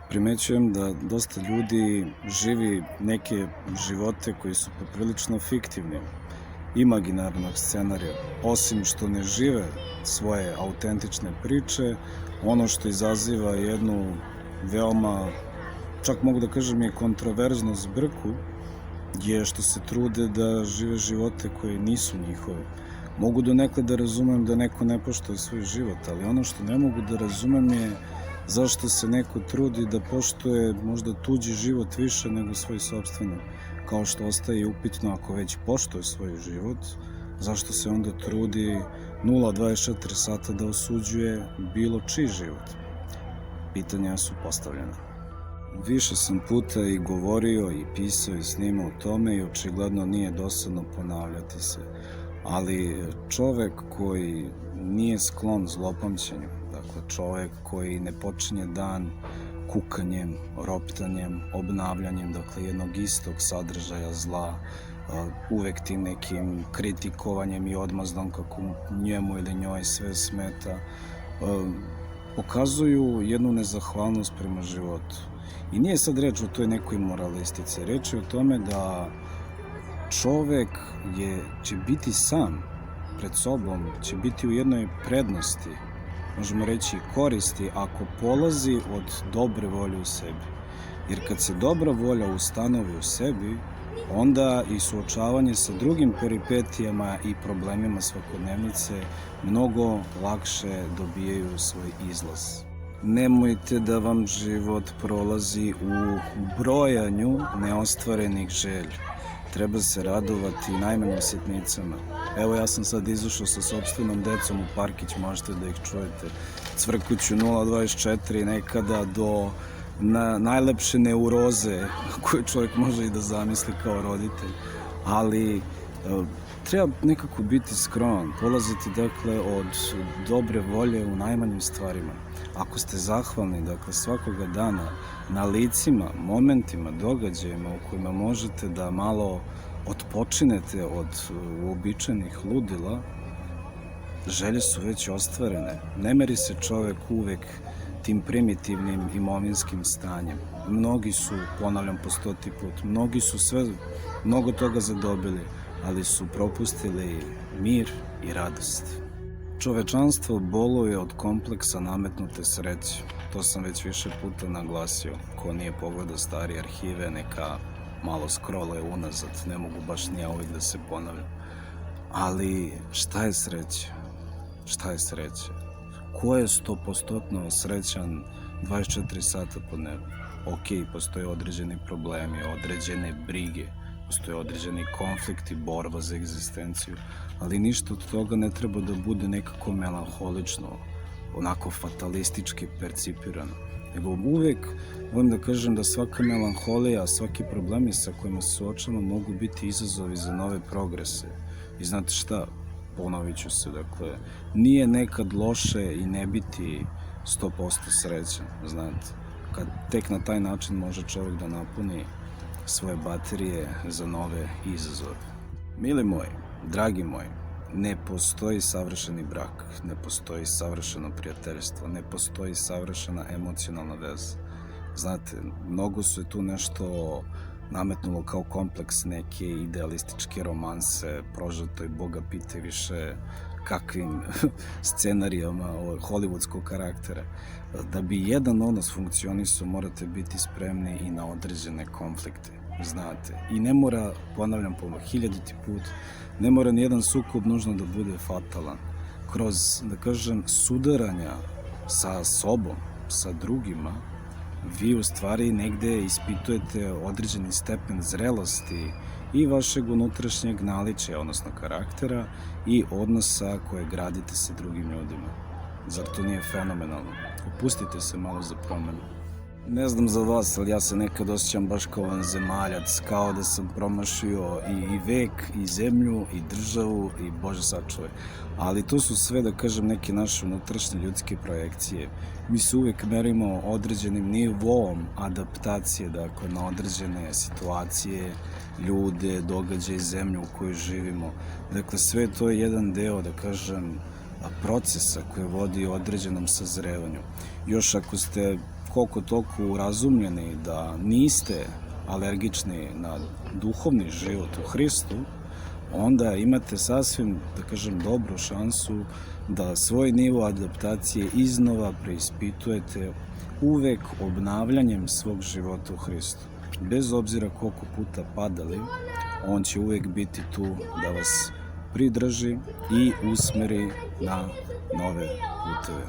Primećujem da dosta ljudi živi neke živote koji su poprilično fiktivni, imaginarnog scenarija. Osim što ne žive svoje autentične priče, ono što izaziva jednu veoma, čak mogu da kažem i kontroverznu zbrku, je što se trude da žive živote koji nisu njihovi. Mogu donekle da razumem da neko ne poštuje svoj život, ali ono što ne mogu da razumem je zašto se neko trudi da poštuje možda tuđi život više nego svoj sopstveni. Kao što ostaje upitno, ako već poštuje svoj život, zašto se onda trudi 0,24 sata da osuđuje bilo čiji život? Pitanja su postavljena. Više sam puta i govorio i pisao i snimao o tome i očigledno nije dosadno ponavljati se. Ali čovek koji nije sklon zlopamćenju, dakle čovek koji ne počinje dan kukanjem, roptanjem, obnavljanjem, dakle jednog istog sadržaja zla, uvek tim nekim kritikovanjem i odmazdom kako njemu ili njoj sve smeta, pokazuju jednu nezahvalnost prema životu. I nije sad reč o toj nekoj moralistici, reč je o tome da čovek će biti sam pred sobom, će biti u jednoj prednosti, možemo reći koristi, ako polazi od dobre volje u sebi. Jer kad se dobra volja ustanovi u sebi, onda i suočavanje sa drugim peripetijama i problemima svakodnevnice mnogo lakše dobijaju svoj izlaz. Nemojte da vam život prolazi u brojanju neostvarenih želja. Treba se radovati najmanjim sitnicama. Evo, ja sam sad izašao sa sopstvenom decom u parkić, možete da ih čujete. Cvrkuću 0,24 nekada do najlepše neuroze koju čovjek može i da zamisli kao roditelj. Ali treba nekako biti skroman, polaziti dakle od dobre volje u najmanjim stvarima. Ako ste zahvalni, dakle svakoga dana na licima, momentima, događajima u kojima možete da malo otpočinete od uobičajenih ludila, želje su već ostvarene. Ne meri se čovek uvek tim primitivnim imovinskim stanjem. Mnogi su, ponavljam po 100. put, mnogi su mnogo toga zadobili, ali su propustili mir i radost. Čovečanstvo boluje od kompleksa nametnute sreće. To sam već više puta naglasio. Ko nije pogledao starije arhive, neka malo scrolluje unazad. Ne mogu baš ni ja uvijek da se ponavljam. Ali šta je sreća? Šta je sreća? Ko je 100% srećan 24 sata po nebu? Ok, postoje određeni problemi, određene brige, postoje određeni konflikti, borba za egzistenciju, ali ništa od toga ne treba da bude nekako melanholično, onako fatalistički percipirano. Nego uvek volim da kažem da svaka melanholija, svaki problemi sa kojima se suočavamo mogu biti izazovi za nove progrese. I znate šta? Ponovit ću se, dakle, nije nekad loše i ne biti 100% srećan, znate. Kad tek na taj način može čovjek da napuni svoje baterije za nove izazove. Mili moji, dragi moji, ne postoji savršeni brak, ne postoji savršeno prijateljstvo, ne postoji savršena emocionalna veza. Znate, mnogo se tu nešto nametnulo kao kompleks neke idealističke romanse, prožeto i Boga pite više kakvim scenarijama hollywoodskog karaktera. Da bi jedan odnos funkcionisao, morate biti spremni i na određene konflikte, znate. I ne mora, ponavljam po 1000. put, ne mora nijedan sukob nužno da bude fatalan. Kroz, da kažem, sudaranja sa sobom, sa drugima, vi u stvari negde ispitujete određeni stepen zrelosti i vašeg unutrašnjeg naličja, odnosno karaktera, i odnosa koje gradite sa drugim ljudima. Zar to nije fenomenalno? Opustite se malo za promenu. Ne znam za vas, ali ja se nekad osjećam baš kao vanzemaljac, kao da sam promašio i vek, i zemlju, i državu, i Bože sačuvaj. Ali to su sve, da kažem, neke naše unutrašnje ljudske projekcije. Mi se uvek merimo određenim nivom adaptacije, dakle, na određene situacije, ljude, događaje, zemlju u kojoj živimo. Dakle, sve to je jedan deo, da kažem, procesa koje vodi određenom sazrevanju. Još ako ste koliko toliko urazumljeni da niste alergični na duhovni život u Hristu, onda imate sasvim, da kažem, dobru šansu da svoj nivo adaptacije iznova preispitujete uvek obnavljanjem svog života u Hristu. Bez obzira koliko puta padali, on će uvek biti tu da vas pridrži i usmeri na nove puteve.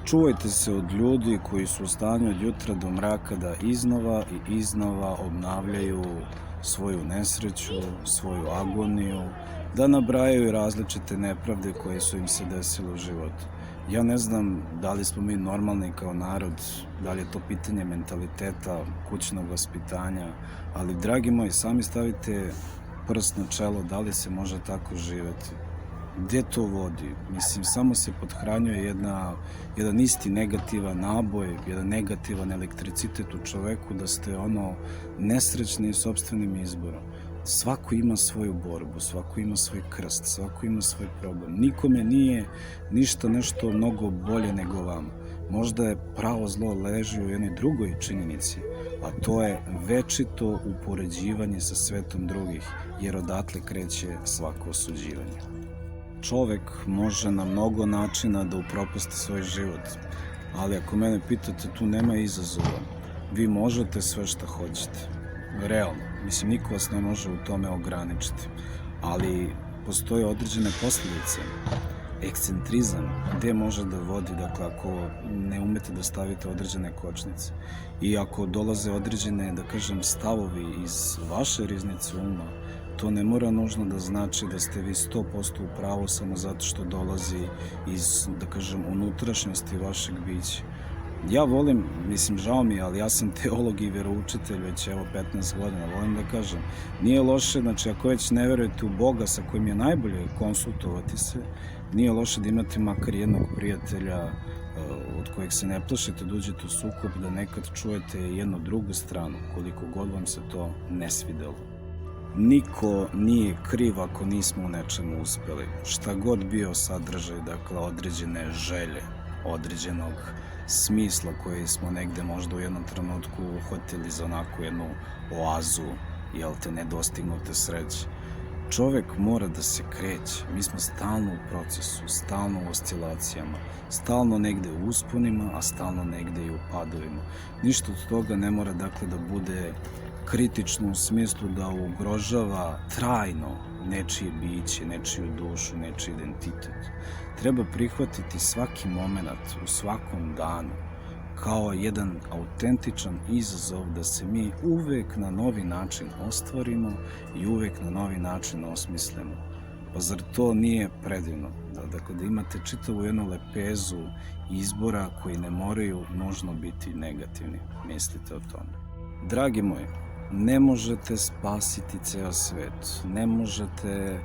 Čuvajte se od ljudi koji su u stanju od jutra do mraka da iznova i iznova obnavljaju svoju nesreću, svoju agoniju, da nabrajaju različite nepravde koje su im se desile u životu. Ja ne znam da li smo mi normalni kao narod, da li je to pitanje mentaliteta, kućnog vaspitanja, ali, dragi moji, sami stavite prst na čelo da li se može tako živeti. Gde to vodi? Mislim, samo se podhranjuje jedan isti negativan naboj, jedan negativan elektricitet u čoveku da ste nesrećni sopstvenim izborom. Svako ima svoju borbu, svako ima svoj krst, svako ima svoj problem. Nikome nije ništa nešto mnogo bolje nego vam. Možda je pravo zlo leži u jednoj drugoj činjenici, a to je večito upoređivanje sa svetom drugih, jer odatle kreće svako osuđivanje. Čovek može na mnogo načina da upropasti svoj život, ali ako mene pitate, tu nema izazova. Vi možete sve što hoćete. Realno, mislim, niko vas ne može u tome ograničiti, ali postoje određene posljedice. Ekscentrizam, gde može da vodi, dakle, ako ne umete da stavite određene kočnice i ako dolaze određene, da kažem, stavovi iz vaše riznice uma, to ne mora nužno da znači da ste vi 100% u pravu samo zato što dolazi iz, da kažem, unutrašnjosti vašeg bića. Ja volim, mislim, žao mi je, ali ja sam teolog i veroučitelj već 15 godina, volim da kažem, nije loše, znači ako već ne verujete u Boga sa kojim je najbolje konsultovati se, nije loše da imate makar jednog prijatelja od kojeg se ne plašite da uđete u sukob, da nekad čujete jednu drugu stranu, koliko god vam se to ne svidelo. Niko nije kriv ako nismo u nečemu uspeli. Šta god bio sadržaj, dakle, određene želje, određenog smisla koji smo negde možda u jednom trenutku uhvatili za onako jednu oazu, nedostignute sreće. Čovek mora da se kreće. Mi smo stalno u procesu, stalno u oscilacijama, stalno negde u usponima, a stalno negde i u padovima. Ništa od toga ne mora, dakle, da bude kritično u smislu da ugrožava trajno nečije biće, nečiju dušu, nečiji identitet. Treba prihvatiti svaki moment u svakom danu kao jedan autentičan izazov da se mi uvek na novi način ostvarimo i uvek na novi način osmislimo. Pa zar to nije predivno? Da imate čitavu jednu lepezu izbora koji ne moraju nužno biti negativni. Mislite o tome. Dragi moji, ne možete spasiti ceo svet. Ne možete,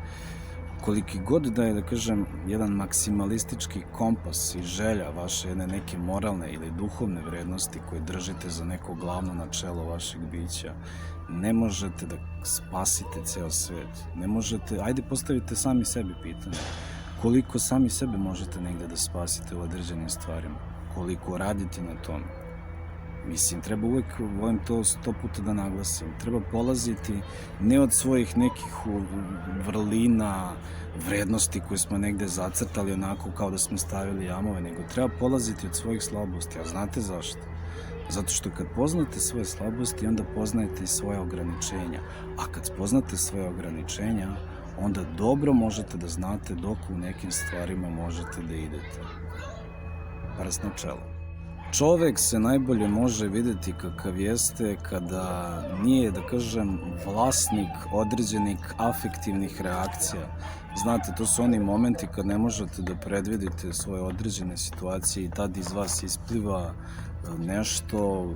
koliki god da je, da kažem, jedan maksimalistički kompas i želja vaše jedne neke moralne ili duhovne vrednosti koje držite za neko glavno načelo vašeg bića, ne možete da spasite ceo svet. Ne možete, ajde postavite sami sebi pitanje. Koliko sami sebe možete negde da spasite u određenim stvarima? Koliko radite na tome? Mislim, treba uvek, volim to 100 puta da naglasim, treba polaziti ne od svojih nekih vrlina, vrednosti koje smo negde zacrtali onako kao da smo stavili jamove, nego treba polaziti od svojih slabosti. A znate zašto? Zato što kad poznate svoje slabosti, onda poznajete i svoje ograničenja. A kad spoznate svoje ograničenja, onda dobro možete da znate dok u nekim stvarima možete da idete. Prst na čelo. Čovek se najbolje može videti kakav jeste kada nije, da kažem, vlasnik određenih afektivnih reakcija. Znate, to su oni momenti kad ne možete da predvidite svoje određene situacije i tad iz vas ispliva nešto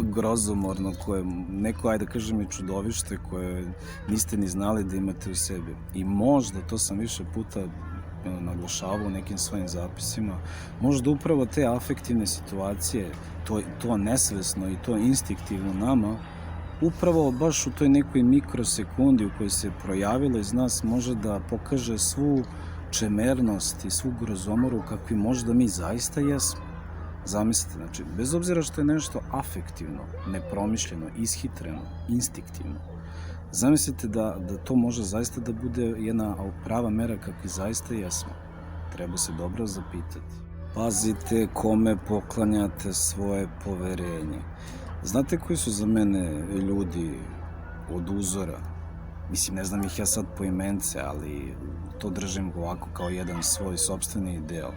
grozomorno, koje neko, ajde da kažem, i čudovište koje niste ni znali da imate u sebi. I možda, to sam više puta naglašavao u nekim svojim zapisima, možda upravo te afektivne situacije, to nesvesno i to instinktivno nama, upravo baš u toj nekoj mikrosekundi u kojoj se projavilo iz nas može da pokaže svu čemernost i svu grozomoru kakvi možda mi zaista jesmo. Zamislite, znači, bez obzira što je nešto afektivno, nepromišljeno, ishitreno, instinktivno, zamislite da to može zaista da bude jedna prava mera kakvi zaista jesmo. Treba se dobro zapitati. Pazite kome poklanjate svoje poverenje. Znate koji su za mene ljudi od uzora? Mislim, ne znam ih ja sad po imence, ali to držim ovako kao jedan svoj sopstveni ideal.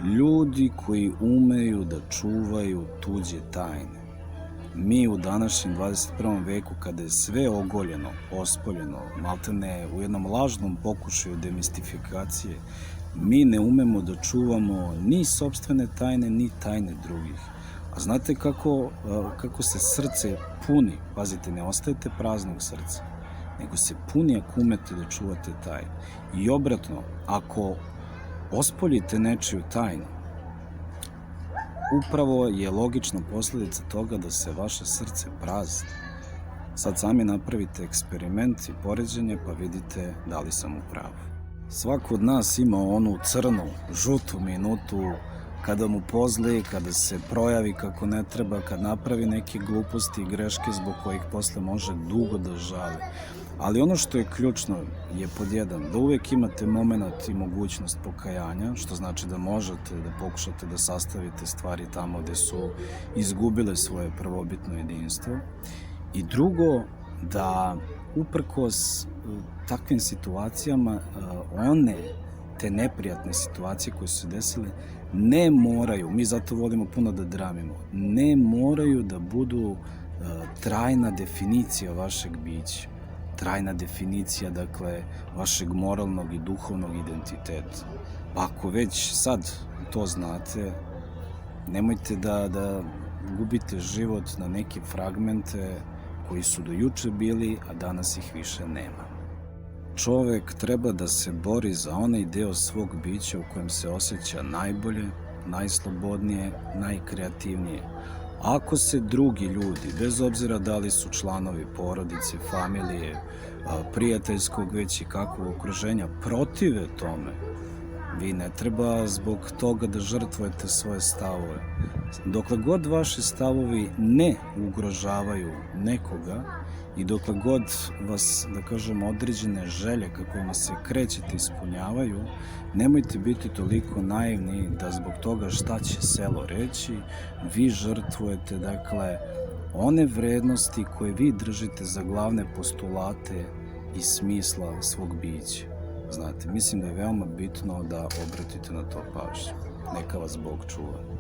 Ljudi koji umeju da čuvaju tuđe tajne. Mi u današnjem 21. veku, kada je sve ogoljeno, ospoljeno, maltene u jednom lažnom pokušaju demistifikacije, mi ne umemo da čuvamo ni sopstvene tajne, ni tajne drugih. A znate kako se srce puni? Pazite, ne ostajete praznog srca, nego se puni ako umete da čuvate tajne. I obratno, ako ospoljite nečiju tajnu, upravo je logična posledica toga da se vaše srce prazni. Sad sami napravite eksperiment i poređenje pa vidite da li sam u pravu. Svako od nas ima onu crnu, žutu minutu kada mu pozli, kada se projavi kako ne treba, kad napravi neke gluposti i greške zbog kojih posle može dugo da žali. Ali ono što je ključno je pod jedan, da uvek imate moment i mogućnost pokajanja, što znači da možete da pokušate da sastavite stvari tamo gde su izgubile svoje prvobitno jedinstvo. I drugo, da uprkos takvim situacijama, te neprijatne situacije koje su se desile, ne moraju, mi zato volimo puno da dramimo, ne moraju da budu trajna definicija vašeg bića. Trajna definicija, dakle, vašeg moralnog i duhovnog identiteta. Pa ako već sad to znate, nemojte da gubite život na neke fragmente koji su do juče bili, a danas ih više nema. Čovek treba da se bori za onaj deo svog bića u kojem se osjeća najbolje, najslobodnije, najkreativnije. Ako se drugi ljudi, bez obzira da li su članovi porodice, familije, prijateljskog već i kakvog okruženja, protive tome, vi ne treba zbog toga da žrtvujete svoje stavove. Dokle god vaši stavovi ne ugrožavaju nekoga i dokle god vas, da kažem, određene želje kojima se krećete ispunjavaju, nemojte biti toliko naivni da zbog toga šta će selo reći, vi žrtvujete, dakle, one vrednosti koje vi držite za glavne postulate i smisla svog bića. Znate, mislim da je veoma bitno da obratite na to pažnju. Neka vas Bog čuva.